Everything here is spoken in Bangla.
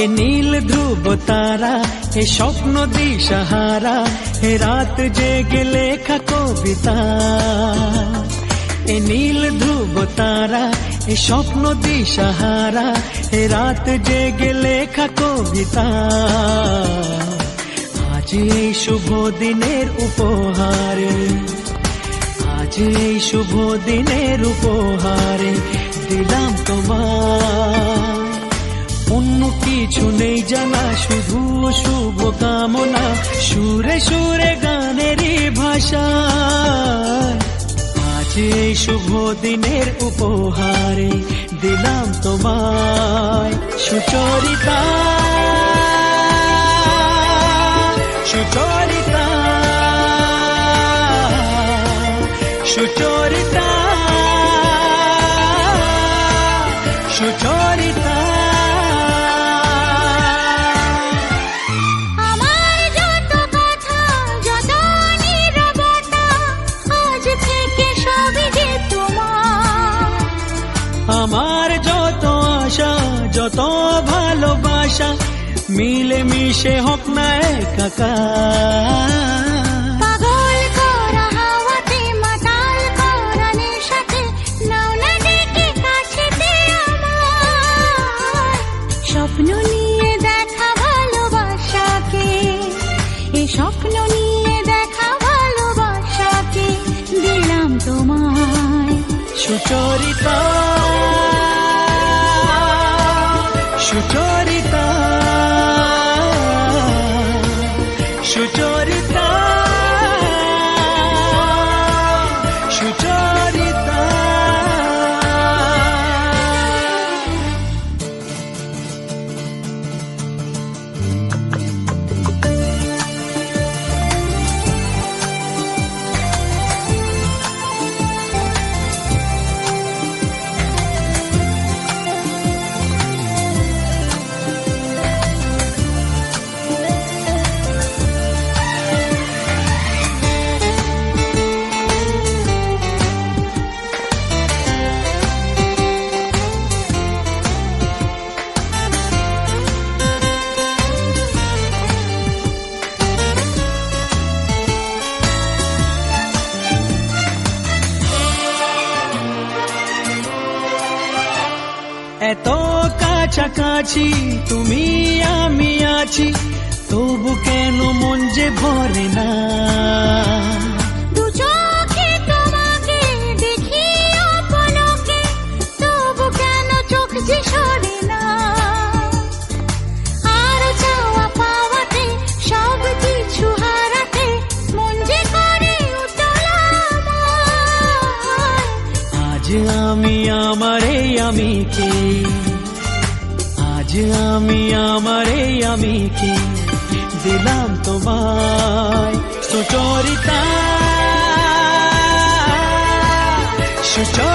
এ নীল ধ্রুব তারা, এ স্বপ্ন দিশাহারা, এ রাত জেগে লেখা কবিতা। এ নীল ধ্রুব তারা, এ স্বপ্ন দিশাহারা, এ রাত জেগে লেখা কবিতা। আজ এই শুভ দিনের উপহারে, আজ এই শুভ দিনের উপহারে দিলাম তোমায়। অন্য কিছু নেই জানা, শুধু শুভ কামনা, সুরে সুরে গানেরই ভাষা। আজ এই শুভ দিনের উপহারে দিলাম তোমায়। সুচরিতা, সুচরিতা, সুচরিতা, সুচরিতা। আমার যত কথা, যত নীরবতা, আজ থেকে সবই যে তোমার। আমার যত আশা, যত ভালোবাসা, মিলে মিশে হোক না একাকার। পাগল করা হাওয়াতে, মাতাল করা নেশাতে, নাও না ডেকে কাছেতে আমার। স্বপ্ন নিয়ে দেখা ভালোবাসাকে, এই স্বপ্ন নিয়ে দেখা ভালোবাসাকে দিলাম তোমায়। সুচরিতা, সুচরিতা, সুচরিতা, সুচরিতা। এত কাছাকাছি তুমি আমি আছি, তবু কেন মন যে ভরে না। দু চোখে তোমাকে দেখি অপলকে, তবু কেন চোখ যে সরে না। আর চাওয়া পাওয়াতে, সব কিছু হারাতে, মন যে করে উতলা আমার। আজ আমি আমার এই আমিকে, আজ আমি আমার এই আমিকে দিলাম তোমায়। সুচরিতা, সুচরিতা।